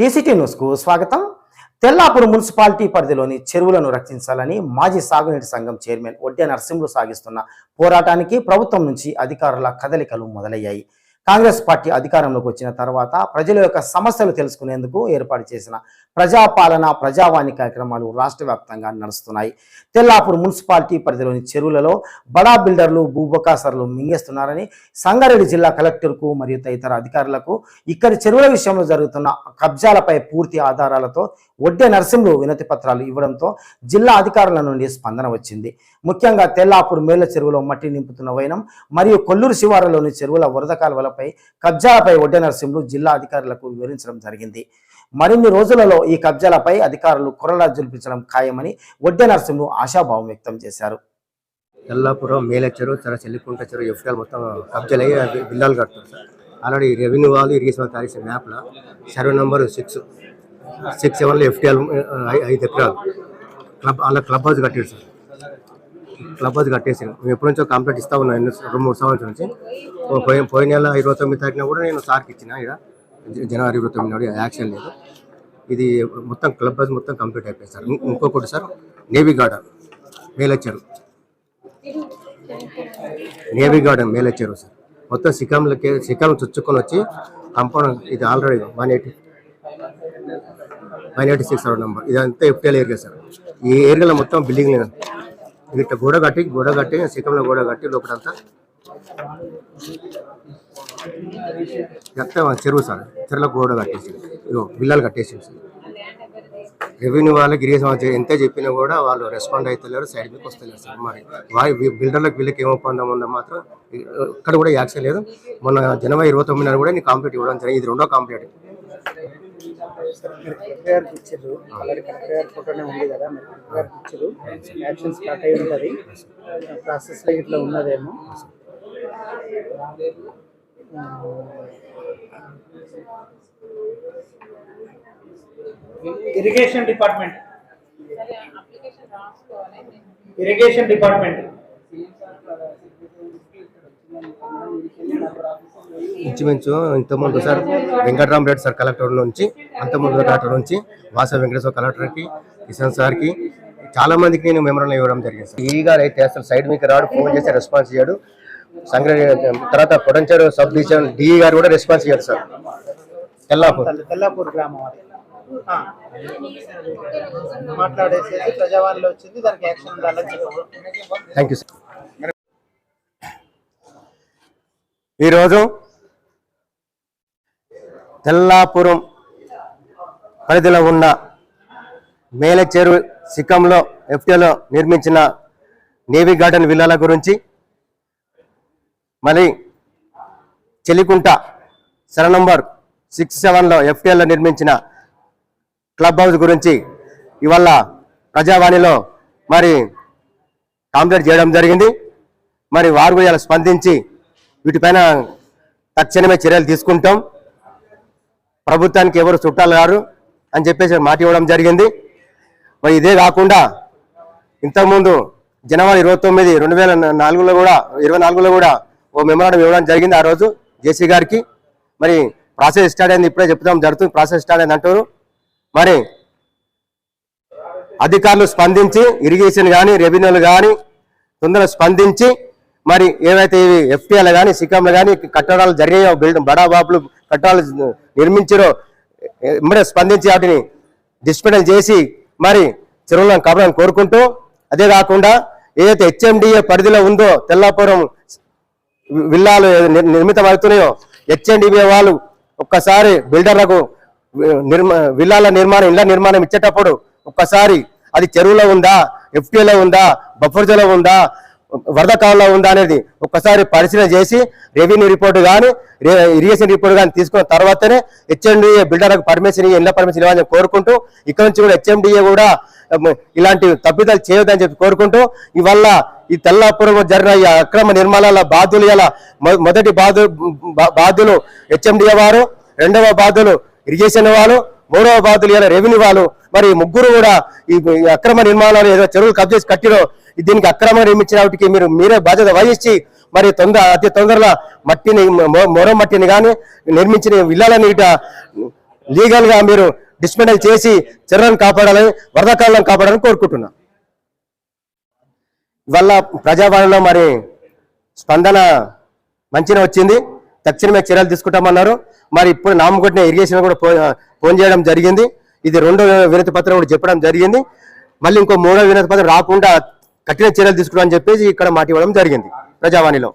TCT న్యూస్కు స్వాగతం. Tellapur municipality పరిధిలోని చెరువులను రక్షించాలని మాజీ సాగునీటి సంఘం చైర్మన్ ఒడ్డే నరసింహులు సాగిస్తున్న పోరాటానికి ప్రభుత్వం నుంచి అధికారుల కదలికలు మొదలయ్యాయి. కాంగ్రెస్ పార్టీ అధికారంలోకి వచ్చిన తర్వాత ప్రజల యొక్క సమస్యలు తెలుసుకునేందుకు ఏర్పాటు చేసిన ప్రజాపాలన ప్రజావాణి కార్యక్రమాలు రాష్ట్ర వ్యాప్తంగా నడుస్తున్నాయి. తెల్లాపూర్ మున్సిపాలిటీ పరిధిలోని చెరువులలో బడా బిల్డర్లు భూబకాసర్లు మింగేస్తున్నారని సంగారెడ్డి జిల్లా కలెక్టర్కు మరియు తదితర అధికారులకు ఇక్కడి చెరువుల విషయంలో జరుగుతున్న కబ్జాలపై పూర్తి ఆధారాలతో ఒడ్డే నరసింహులు వినతి పత్రాలు ఇవ్వడంతో జిల్లా అధికారుల నుండి స్పందన వచ్చింది. ముఖ్యంగా తెల్లాపూర్ మేళ్ల చెరువులో మట్టి నింపుతున్న వైనం మరియు కొల్లూరు శివారులోని చెరువుల వరద కాలువలపై కబ్జాలపై ఒడ్డే నరసింహులు జిల్లా అధికారులకు వివరించడం జరిగింది. మరిన్ని రోజులలో ఈ కబ్జాలపై అధికారులు కొరడా జుల్పించడం ఖాయమని ఒడ్డే నరసింహులు ఆశాభావం వ్యక్తం చేశారు. తెల్లాపురం మేల చెరువు చెల్లికుంట చెరువు ఎఫ్టీఎల్ మొత్తం కబ్జాలు అయ్యి బిల్లాలు కడతారు సార్. ఆల్రెడీ రెవెన్యూ వాళ్ళు ఇరిగేషన్ తారీఖు మ్యాప్లో సర్వే నెంబర్ 667లో ఎఫ్టీఎల్ 5 ఎకరాలు అలా క్లబ్ హౌస్ కట్టారు సార్. క్లబ్ హౌస్ కట్టేసి మేము ఎప్పటి నుంచో కంప్లైంట్ ఇస్తా ఉన్నాం 2-3 సంవత్సరాల నుంచి. పోయిన నెల 29 తారీఖున కూడా నేను సార్కి ఇచ్చిన, ఇక్కడ జనవరి 29 నాడు యాక్షన్ లేదు. ఇది మొత్తం క్లబ్ హౌస్ మొత్తం కంప్లీట్ అయిపోయింది సార్. ఇంకొకటి sir navy garden Melacheruvu, navy garden Melacheruvu sir మొత్తం శిఖరం చుచ్చుకొని వచ్చి కంపౌండ్ ఇది ఆల్రెడీ 186 నెంబర్ ఇదంతా ఎఫ్టీఎల్ ఏరియా సార్. ఈ ఏరియాలో మొత్తం బిల్డింగ్ ఇట్లా గోడ కట్టి శిఖంలో గోడ కట్టి లోపలంతా చెరువు సార్. చెరువులో గోడ కట్టేసి బిల్లాలు కట్టేసి సార్. రెవెన్యూ వాళ్ళకి ఇరిగేషన్ ఎంత చెప్పినా కూడా వాళ్ళు రెస్పాండ్ అవుతలేరు, సైడ్ మీకు వస్తలేరు సార్. మరి బిల్డర్లకు వీళ్ళకి ఏమో ఒప్పందం ఉందో మాత్రం ఇక్కడ కూడా యాక్షన్ లేదు. మొన్న జనవరి 29 నాడు కూడా నేను కంప్లీట్ ఇవ్వడం జరిగింది. ఇది రెండో కంప్లీట్. ఇట్లా ఉన్నదేమో ఇరిగేషన్ డిపార్ట్మెంట్ ఇంచుమించు ఇంతకుముందు సార్ వెంకటరామరెడ్డి సార్ కలెక్టర్ నుంచి, అంతకుముందు కలెక్టర్ నుంచి వాసవ వెంకటేశ్వర కలెక్టర్కి, కిషన్ సార్కి చాలా మందికి నేను మెమోరాండం ఇవ్వడం జరిగింది సార్. ఈ గారు అయితే అసలు సైడ్ మీకు రాడు, ఫోన్ చేసి రెస్పాన్స్ చేయడు. సంగారెడ్డి తర్వాత కొడంచెరు సబ్ డివిజన్ డిఈ గారు కూడా రెస్పాన్స్ ఇయ్యారు సార్. తెల్లాపూర్ గ్రామం మాట్లాడేసేసి ప్రజావాణిలో వచ్చింది, దానికి యాక్షన్ ఉండాలని చెప్పారు. Thank you sir. ఈరోజు తెల్లాపురం పరిధిలో ఉన్న మేలచెరువు శిఖంలో ఎఫ్టీఎల్లో నిర్మించిన నేవీ గార్డెన్ విల్లాల గురించి, మరి చెలికుంట సర్వే నంబర్ 67లో ఎఫ్టీఎల్లో నిర్మించిన క్లబ్ హౌస్ గురించి ఇవాళ ప్రజావాణిలో మరి కాంప్లైంట్ చేయడం జరిగింది. మరి వారు కూడా స్పందించి వీటిపైన తక్షణమే చర్యలు తీసుకుంటాం, ప్రభుత్వానికి ఎవరు చుట్టాలు గారు అని చెప్పేసి మాట ఇవ్వడం జరిగింది. మరి ఇదే కాకుండా ఇంతకుముందు జనవరి 29, 2024లో కూడా ఓ మెమోరాండం ఇవ్వడం జరిగింది. ఆ రోజు జేసీ గారికి మరి ప్రాసెస్ స్టార్ట్ అయింది, ఇప్పుడే చెప్తాం జరుగుతుంది, ప్రాసెస్ స్టార్ట్ అయింది అంటారు. మరి అధికారులు స్పందించి ఇరిగేషన్ కానీ రెవెన్యూలు కానీ తొందరగా స్పందించి మరి ఏవైతే ఎఫ్టీఎల్ కానీ శిఖంలు కానీ కట్టడాలు జరిగాయో, బడా బాబులు కట్టడాలు నిర్మించారో ఇమ్మడే స్పందించి వాటిని డిస్పెండల్ చేసి మరి చెరువులను కాపాడాలని కోరుకుంటూ, అదే కాకుండా ఏదైతే హెచ్ఎండిఏ పరిధిలో ఉందో తెల్లాపురం విల్లాలు నిర్మితం అవుతున్నాయో హెచ్ఎండిఏ వాళ్ళు ఒక్కసారి బిల్డర్లకు ఇళ్ల నిర్మాణం ఇచ్చేటప్పుడు ఒక్కసారి అది చెరువులో ఉందా, ఎఫ్టీఎల్లో ఉందా, బఫర్ జోన్లో ఉందా, వరద కాలంలో ఉందా అనేది ఒక్కసారి పరిశీలన చేసి రెవెన్యూ రిపోర్ట్ కానీ ఇరిగేషన్ రిపోర్ట్ కానీ తీసుకున్న తర్వాతనే హెచ్ఎండిఏ బిల్డర్లకు పర్మిషన్ ఇళ్ల పర్మిషన్ ఇవ్వాలని కోరుకుంటూ, ఇక్కడ నుంచి కూడా హెచ్ఎండిఏ కూడా ఇలాంటి తప్పిదాలు చేయొద్దని చెప్పి కోరుకుంటూ, ఇవల్ల ఈ తెల్లాపురం జరిగిన ఈ అక్రమ నిర్మాణాల బాధ్యులు ఇలా మొదటి బాధ్యులు హెచ్ఎండిఏ వారు, రెండవ బాధ్యులు ఇరిగేషన్ వాళ్ళు, మూడవ బాధ్యులు ఇలా రెవెన్యూ వాళ్ళు. మరి ముగ్గురు కూడా ఈ అక్రమ నిర్మాణాలు ఏదో చెరువులు కబ్జేసి కట్టిరో దీనికి అక్రమ నిర్మించిన వాటికి మీరే బాధ్యత వహించి మరి అతి తొందరలో మట్టిని మొర మట్టిని కానీ నిర్మించిన విల్లాలని ఇట లీగల్ గా మీరు డిస్మెంటల్ చేసి చెరువులను కాపాడాలని వరదకాలను కాపాడాలని కోరుకుంటున్నా. ఇవల్ల ప్రజావాణిలో మరి స్పందన మంచిగా వచ్చింది. తక్షణమే చర్యలు తీసుకుంటామన్నారు. మరి ఇప్పుడు నామకొట్టిన ఇరిగేషన్ కూడా ఫోన్ చేయడం జరిగింది. ఇది 2వ వినతి పత్రం కూడా చెప్పడం జరిగింది. మళ్ళీ ఇంకో 3వ వినతి పత్రం రాకుండా కఠిన చర్యలు తీసుకుంటామని చెప్పేసి ఇక్కడ మాట ఇవ్వడం జరిగింది ప్రజావాణిలో.